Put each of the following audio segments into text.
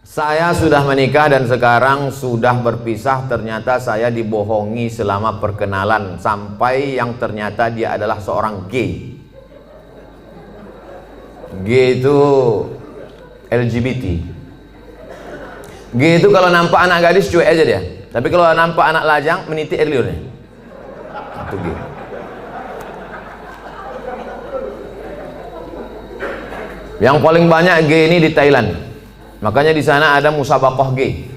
Saya sudah menikah dan sekarang sudah berpisah. Ternyata saya dibohongi selama perkenalan sampai yang ternyata dia adalah seorang gay. Gay itu LGBT. Gay itu kalau nampak anak gadis cuek aja dia. Tapi kalau nampak anak lajang meniti air liurnya. Itu gay. Yang paling banyak gay ini di Thailand. Makanya di sana ada musabaqah gay.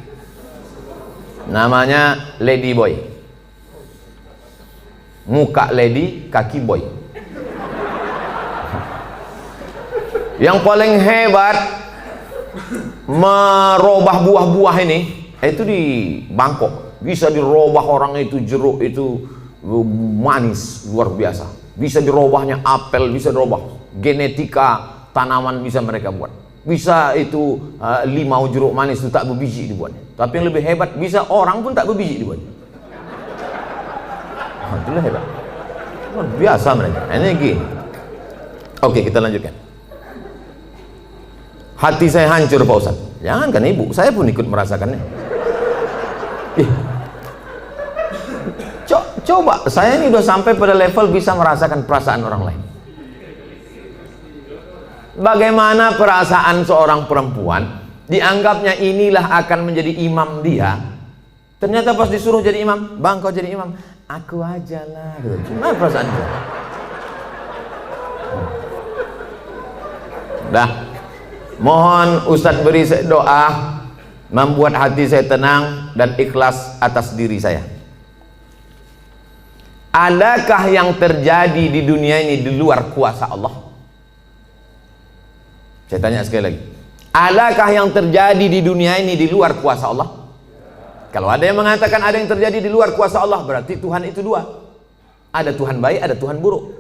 Namanya Lady Boy. Muka lady, kaki boy. Yang paling hebat merubah buah-buah ini itu di Bangkok. Bisa dirubah orang itu, jeruk itu manis luar biasa. Bisa dirubahnya apel, bisa dirubah genetika tanaman bisa mereka buat. Bisa itu limau jeruk manis itu tak berbiji dibuatnya. Tapi yang lebih hebat, bisa orang pun tak berbiji dibuatnya. Itulah hebat. Luar biasa mereka. Ini gini. Oke, kita lanjutkan. Hati saya hancur Pak Ustaz. Jangankan ibu, saya pun ikut merasakannya. Coba, saya ini udah sampai pada level bisa merasakan perasaan orang lain. Bagaimana perasaan seorang perempuan dianggapnya inilah akan menjadi imam dia, ternyata pas disuruh jadi imam, bang kau jadi imam, aku aja lah. Gimana perasaan dia? Dah, mohon Ustadz beri doa membuat hati saya tenang dan ikhlas atas diri saya. Adakah yang terjadi di dunia ini di luar kuasa Allah? Saya tanya sekali lagi, adakah yang terjadi di dunia ini di luar kuasa Allah? Kalau ada yang mengatakan ada yang terjadi di luar kuasa Allah, berarti Tuhan itu dua. Ada Tuhan baik, ada Tuhan buruk.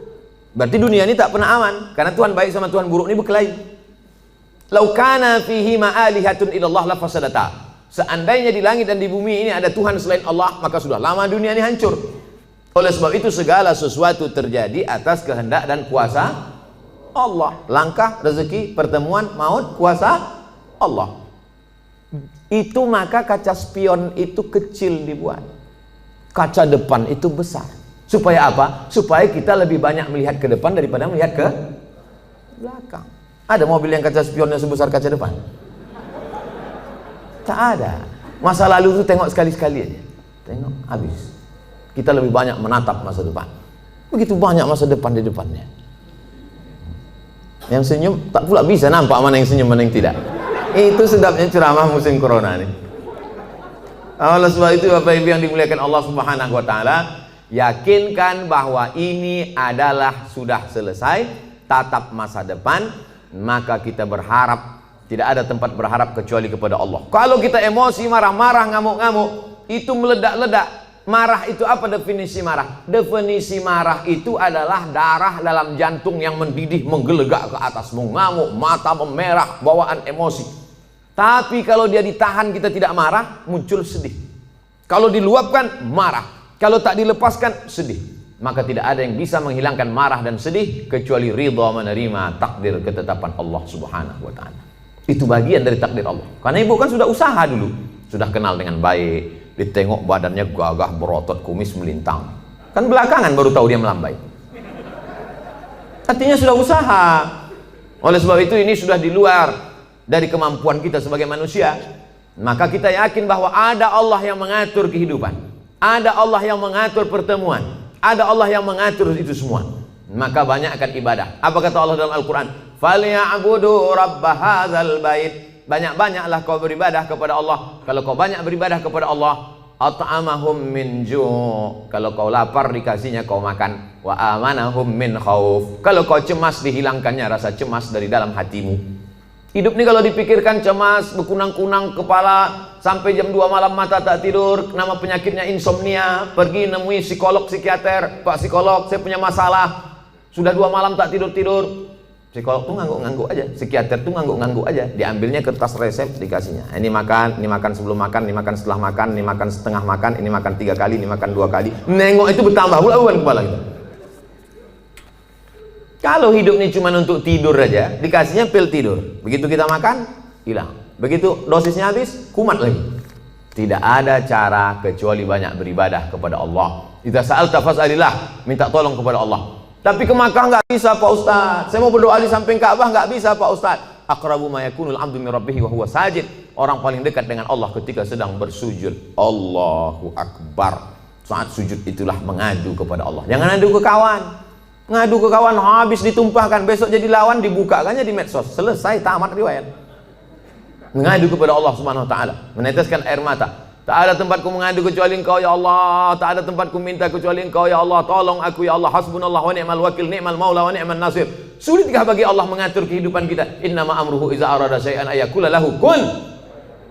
Berarti dunia ini tak pernah aman, karena Tuhan baik sama Tuhan buruk ini berkelahi. Lau kana fihi ma'alihatun illallah la fasadata. Seandainya di langit dan di bumi ini ada Tuhan selain Allah, maka sudah lama dunia ini hancur. Oleh sebab itu segala sesuatu terjadi atas kehendak dan kuasa Allah. Langkah, rezeki, pertemuan, maut, kuasa Allah. Itu maka kaca spion itu kecil dibuat, kaca depan itu besar. Supaya apa? Supaya kita lebih banyak melihat ke depan daripada melihat ke belakang. Ada mobil yang kaca spionnya sebesar kaca depan? Tak ada. Masa lalu itu tengok sekali-sekali aja. Tengok, habis. Kita lebih banyak menatap masa depan. Begitu banyak masa depan di depannya. Yang senyum tak pula bisa nampak mana yang senyum mana yang tidak. Itu sedapnya ceramah musim corona nih. Oleh sebab itu Bapak Ibu yang dimuliakan Allah Subhanahu wa taala, yakinkan bahwa ini adalah sudah selesai, tatap masa depan, maka kita berharap, tidak ada tempat berharap kecuali kepada Allah. Kalau kita emosi, marah-marah, ngamuk-ngamuk, itu meledak-ledak. Marah itu apa definisi marah? Definisi marah itu adalah darah dalam jantung yang mendidih, menggelegak ke atas, mengamuk, mata memerah, bawaan emosi. Tapi kalau dia ditahan, kita tidak marah, muncul sedih. Kalau diluapkan, marah. Kalau tak dilepaskan, sedih. Maka tidak ada yang bisa menghilangkan marah dan sedih kecuali ridha menerima takdir ketetapan Allah Subhanahu wa taala. Itu bagian dari takdir Allah. Karena ibu kan sudah usaha dulu, sudah kenal dengan baik. Ditengok badannya gagah, berotot, kumis melintang. Kan belakangan baru tahu dia melambai. Artinya sudah usaha. Oleh sebab itu ini sudah di luar dari kemampuan kita sebagai manusia. Maka kita yakin bahwa ada Allah yang mengatur kehidupan. Ada Allah yang mengatur pertemuan. Ada Allah yang mengatur itu semua. Maka banyakkan ibadah. Apa kata Allah dalam Al-Quran? Falyabudu rabb hadzal bait. Banyak-banyaklah kau beribadah kepada Allah. Kalau kau banyak beribadah kepada Allah, at'amahum min ju'. Kalau kau lapar dikasihnya kau makan. Wa amanahum min khauf. Kalau kau cemas dihilangkannya rasa cemas dari dalam hatimu. Hidup ini kalau dipikirkan cemas, berkunang-kunang kepala, sampai jam 2 malam mata tak tidur, nama penyakitnya insomnia, pergi nemui psikolog, psikiater, Pak psikolog saya punya masalah, sudah 2 malam tak tidur-tidur. Psikolog tuh ngangguk-ngangguk aja, psikiater tuh ngangguk-ngangguk aja, diambilnya kertas resep dikasihnya. Ini makan sebelum makan, ini makan setelah makan, ini makan setengah makan, ini makan 3 kali, ini makan 2 kali. Nengok itu bertambah pula beban kepala kita. Kalau hidup ini cuma untuk tidur aja, dikasihnya pil tidur. Begitu kita makan, hilang. Begitu dosisnya habis, kumat lagi. Tidak ada cara kecuali banyak beribadah kepada Allah. Idza sa'alta fas'alillah, minta tolong kepada Allah. Tapi ke Makkah nggak bisa Pak Ustaz. Saya mau berdoa di samping Ka'bah nggak bisa Pak Ustaz. Aqrabu ma yakunul 'abdu min rabbih wa huwa sajid. Orang paling dekat dengan Allah ketika sedang bersujud. Allahu Akbar. Saat sujud itulah mengadu kepada Allah. Jangan adu ke kawan. Ngadu ke kawan habis ditumpahkan, besok jadi lawan dibukakannya di medsos. Selesai, tamat riwayat. Mengadu kepada Allah Subhanahu wa taala, meneteskan air mata. Tak ada tempatku mengadu kecuali Engkau ya Allah. Tak ada tempatku minta kecuali Engkau ya Allah. Tolong aku ya Allah. Hasbunallah wa ni'mal wakil, ni'mal maula wa ni'man nasir. Sulitkah bagi Allah mengatur kehidupan kita? Innama amruhu iza arada syai'an ayakula lahu kun.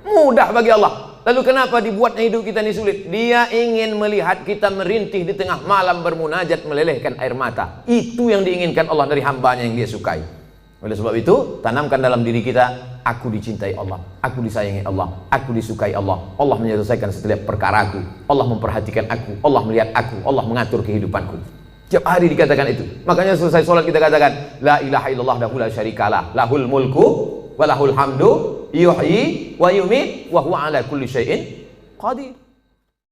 Mudah bagi Allah. Lalu kenapa dibuatnya hidup kita ini sulit? Dia ingin melihat kita merintih di tengah malam bermunajat melelehkan air mata. Itu yang diinginkan Allah dari hambanya yang dia sukai. Oleh sebab itu, tanamkan dalam diri kita, aku dicintai Allah, aku disayangi Allah, aku disukai Allah. Allah menyelesaikan setiap perkaraku, Allah memperhatikan aku, Allah melihat aku, Allah mengatur kehidupanku. Setiap hari dikatakan itu. Makanya selesai sholat kita katakan, la ilaha illallah la syarikalah, lahul mulku wa lahul hamdu, yuhyi wa yumit wa huwa ala kulli syai'in qadir.